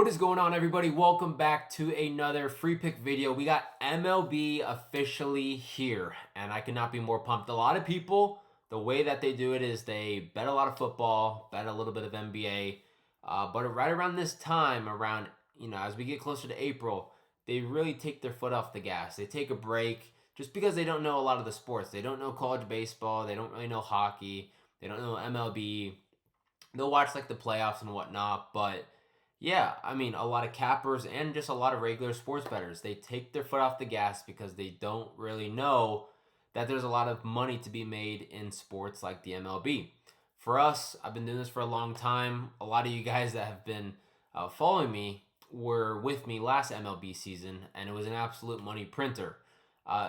What is going on, everybody? Welcome back to another free pick video. We got MLB officially here, and I could not be more pumped. A lot of people, the way that they do it is they bet a lot of football, bet a little bit of NBA, but right around this time, as we get closer to April, they really take their foot off the gas. They take a break just because they don't know a lot of the sports. They don't know college baseball. They don't really know hockey. They don't know MLB. They'll watch like the playoffs and whatnot, but yeah, I mean, a lot of cappers and just a lot of regular sports bettors, they take their foot off the gas because they don't really know that there's a lot of money to be made in sports like the MLB. For us, I've been doing this for a long time. A lot of you guys that have been following me were with me last MLB season, and it was an absolute money printer.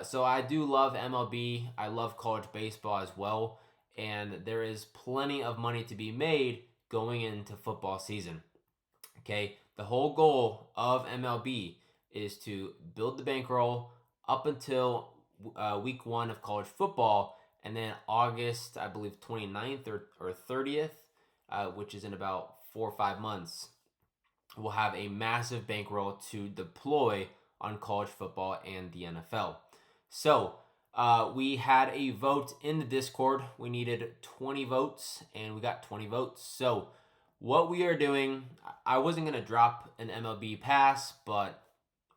So I do love MLB. I love college baseball as well, and there is plenty of money to be made going into football season. Okay, the whole goal of MLB is to build the bankroll up until week one of college football, and then August, I believe 29th or 30th, which is in about 4 or 5 months, we'll have a massive bankroll to deploy on college football and the NFL. So we had a vote in the Discord. We needed 20 votes, and we got 20 votes. So what we are doing, I wasn't going to drop an MLB pass, but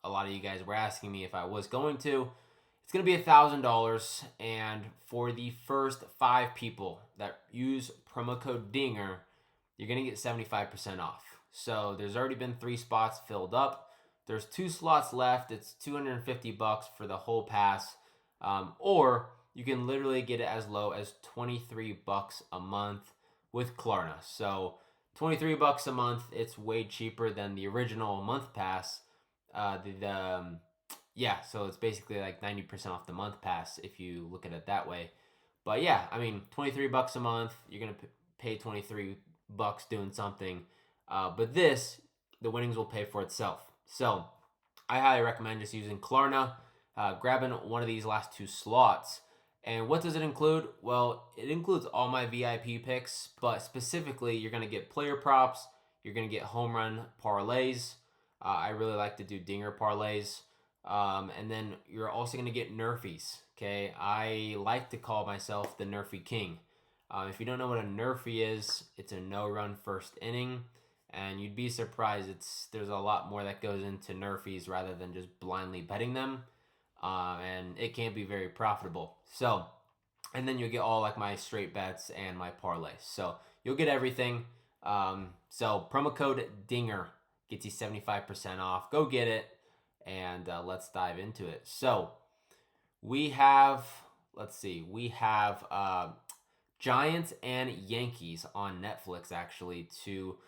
a lot of you guys were asking me if I was going to. It's going to be $1,000, and for the first 5 people that use promo code DINGER, you're going to get 75% off. So there's already been 3 spots filled up. There's 2 slots left. It's $250 for the whole pass, or you can literally get it as low as $23 a month with Klarna. So $23 a month, it's way cheaper than the original month pass. So it's basically like 90% off the month pass if you look at it that way. But yeah, I mean, $23 a month, you're gonna pay $23 doing something. But the winnings will pay for itself. So I highly recommend just using Klarna, grabbing one of these last 2 slots. And what does it include? Well, it includes all my VIP picks, but specifically, you're going to get player props. You're going to get home run parlays. I really like to do dinger parlays. And then you're also going to get nerfies. Okay, I like to call myself the Nerfie King. If you don't know what a nerfie is, it's a no-run first inning. And you'd be surprised. There's a lot more that goes into nerfies rather than just blindly betting them. And it can be very profitable. So, and then you'll get all like my straight bets and my parlays. So you'll get everything. So promo code DINGER gets you 75% off. Go get it, and let's dive into it. So we have, Giants and Yankees on Netflix actually to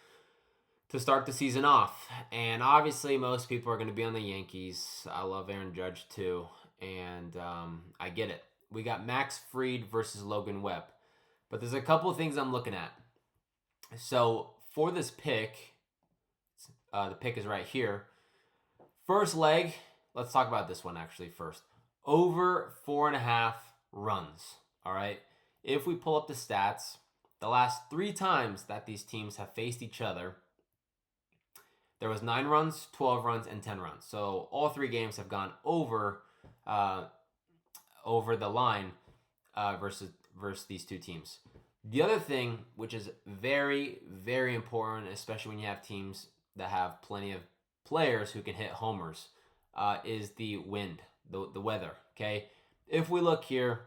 start the season off. And obviously, most people are going to be on the Yankees. I love Aaron Judge too, and I get it. We got Max Fried versus Logan Webb. But there's a couple of things I'm looking at. So for this pick, the pick is right here. First leg, let's talk about this one actually first. Over 4.5 runs, all right? If we pull up the stats, the last 3 times that these teams have faced each other, there was 9 runs, 12 runs, and 10 runs. So all 3 games have gone over the line versus these 2 teams. The other thing, which is very, very important, especially when you have teams that have plenty of players who can hit homers, is the wind, the weather. Okay, if we look here,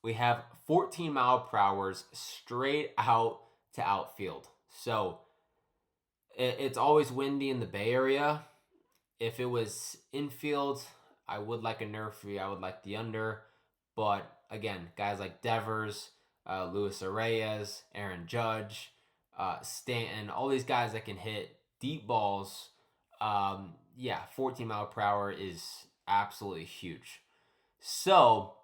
we have 14 mile per hour straight out to outfield. So it's always windy in the Bay Area. If it was infield, I would like a nerfie. I would like the under. But again, guys like Devers, Luis Reyes, Aaron Judge, Stanton, all these guys that can hit deep balls, 14 mile per hour is absolutely huge. So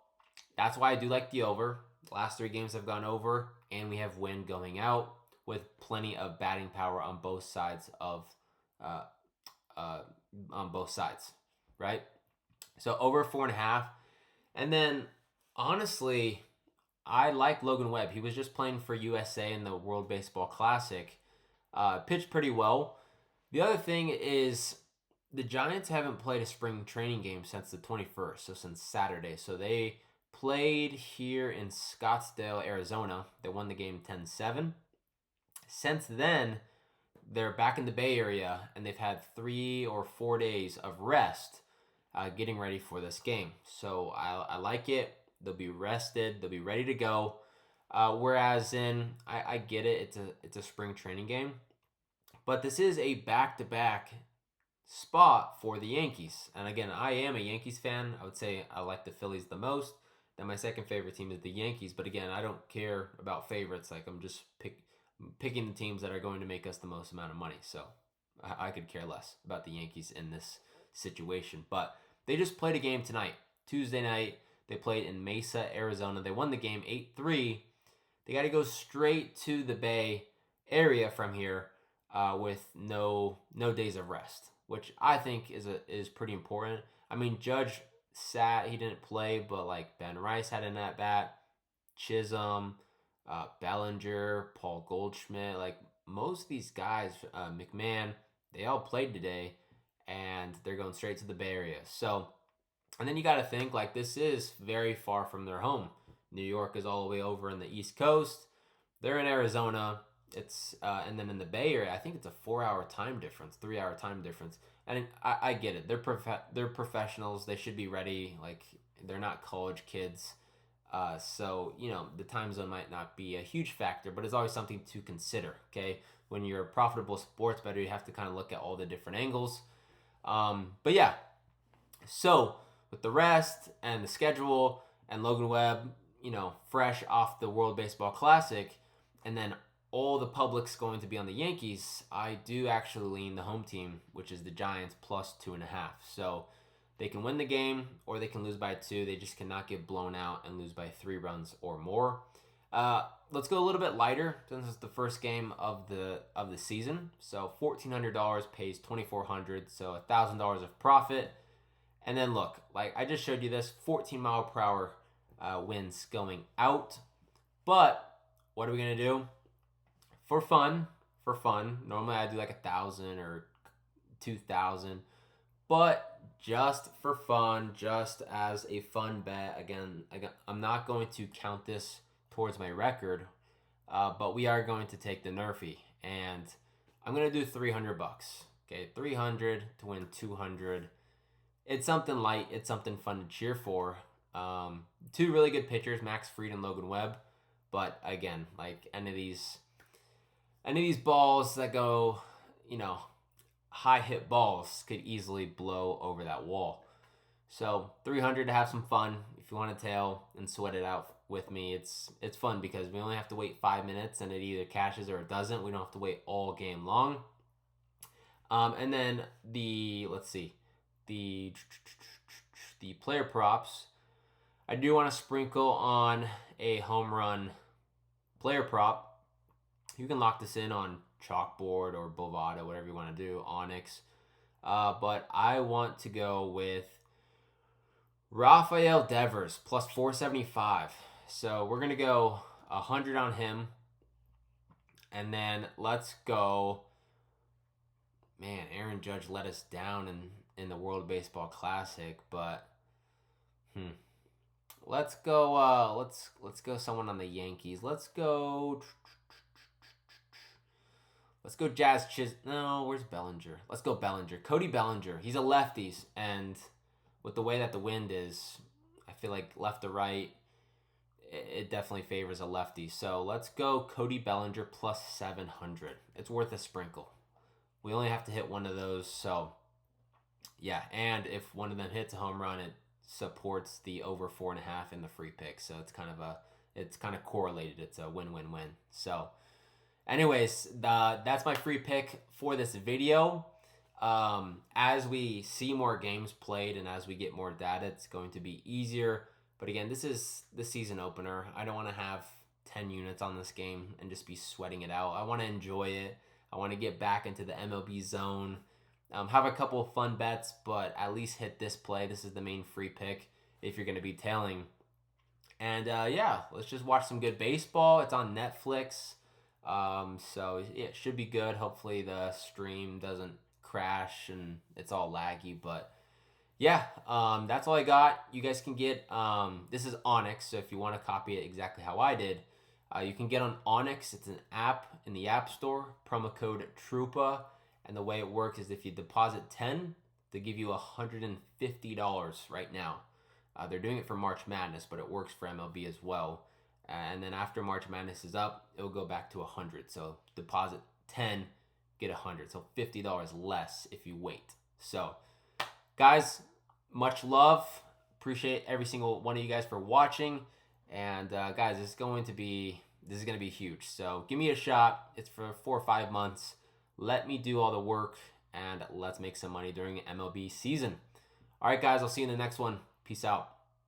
that's why I do like the over. The last 3 games have gone over, and we have wind going out with plenty of batting power on both sides right? So over 4.5, and then honestly, I like Logan Webb. He was just playing for USA in the World Baseball Classic. Pitched pretty well. The other thing is the Giants haven't played a spring training game since the 21st, so since Saturday. So they played here in Scottsdale, Arizona. They won the game 10-7. Since then, they're back in the Bay Area, and they've had 3 or 4 days of rest getting ready for this game. So I like it. They'll be rested. They'll be ready to go. Whereas I get it. It's a spring training game. But this is a back-to-back spot for the Yankees. And again, I am a Yankees fan. I would say I like the Phillies the most. Then my second favorite team is the Yankees. But again, I don't care about favorites. Like, I'm just picking the teams that are going to make us the most amount of money. So I could care less about the Yankees in this situation. But they just played a game tonight, Tuesday night. They played in Mesa, Arizona. They won the game 8-3. They got to go straight to the Bay Area from here with no days of rest, which I think is pretty important. I mean, Judge sat, he didn't play, but like Ben Rice had an at bat, Chisholm, Bellinger, Paul Goldschmidt, like most of these guys, McMahon, they all played today, and they're going straight to the Bay Area. So, and then you got to think like this is very far from their home. New York is all the way over in the East Coast. They're in Arizona. It's and then in the Bay Area, I think it's a 4-hour time difference, 3-hour time difference. And I get it. They're professionals. They should be ready. Like, they're not college kids. So, the time zone might not be a huge factor, but it's always something to consider, okay? When you're a profitable sports bettor, you have to kind of look at all the different angles. But yeah, so with the rest and the schedule and Logan Webb, fresh off the World Baseball Classic, and then all the public's going to be on the Yankees, I do actually lean the home team, which is the Giants, plus 2.5. So they can win the game or they can lose by 2. They just cannot get blown out and lose by 3 runs or more. Let's go a little bit lighter since it's the first game of the season. So $1,400 pays $2,400, so $1,000 of profit. And then look, like I just showed you this, 14 mile per hour winds going out. But what are we gonna do? For fun. Normally I do like 1,000 or 2,000, but just for fun, just as a fun bet. Again, I'm not going to count this towards my record, but we are going to take the Nerfy, and I'm gonna do $300. Okay, 300 to win 200. It's something light. It's something fun to cheer for. 2 really good pitchers, Max Fried and Logan Webb. But again, like any of these balls that go, high hit balls could easily blow over that wall. So 300 to have some fun. If you want to tail and sweat it out with me, it's fun because we only have to wait 5 minutes and it either cashes or it doesn't. We don't have to wait all game long. And then the player props. I do want to sprinkle on a home run player prop. You can lock this in on Chalkboard or Bovada, whatever you want to do, Onyx. But I want to go with Rafael Devers plus 475. So we're going to go 100 on him. And then let's go. Man, Aaron Judge let us down in the World Baseball Classic, but let's go someone on the Yankees. Let's go Jazz No, where's Bellinger? Let's go Bellinger. Cody Bellinger. He's a lefty, and with the way that the wind is, I feel like left to right, it definitely favors a lefty. So let's go Cody Bellinger plus 700. It's worth a sprinkle. We only have to hit one of those, so yeah. And if one of them hits a home run, it supports the over 4.5 in the free pick. So it's kind of correlated. It's a win-win-win. So anyways, that's my free pick for this video. As we see more games played and as we get more data, it's going to be easier. But again, this is the season opener. I don't want to have 10 units on this game and just be sweating it out. I want to enjoy it. I want to get back into the MLB zone. Have a couple of fun bets, but at least hit this play. This is the main free pick if you're going to be tailing. And yeah, let's just watch some good baseball. It's on Netflix. So yeah, it should be good. Hopefully the stream doesn't crash and it's all laggy, but yeah, that's all I got. You guys can get this is Onyx, so if you want to copy it exactly how I did, you can get on Onyx. It's an app in the App Store. Promo code Trupa, and the way it works is if you deposit 10, they give you $150 right now. They're doing it for March Madness, but it works for MLB as well. And then after March Madness is up, it'll go back to 100. So deposit 10, get 100. So $50 less if you wait. So guys, much love. Appreciate every single one of you guys for watching. And guys, this is going to be huge. So give me a shot. It's for 4 or 5 months. Let me do all the work and let's make some money during MLB season. All right, guys, I'll see you in the next one. Peace out.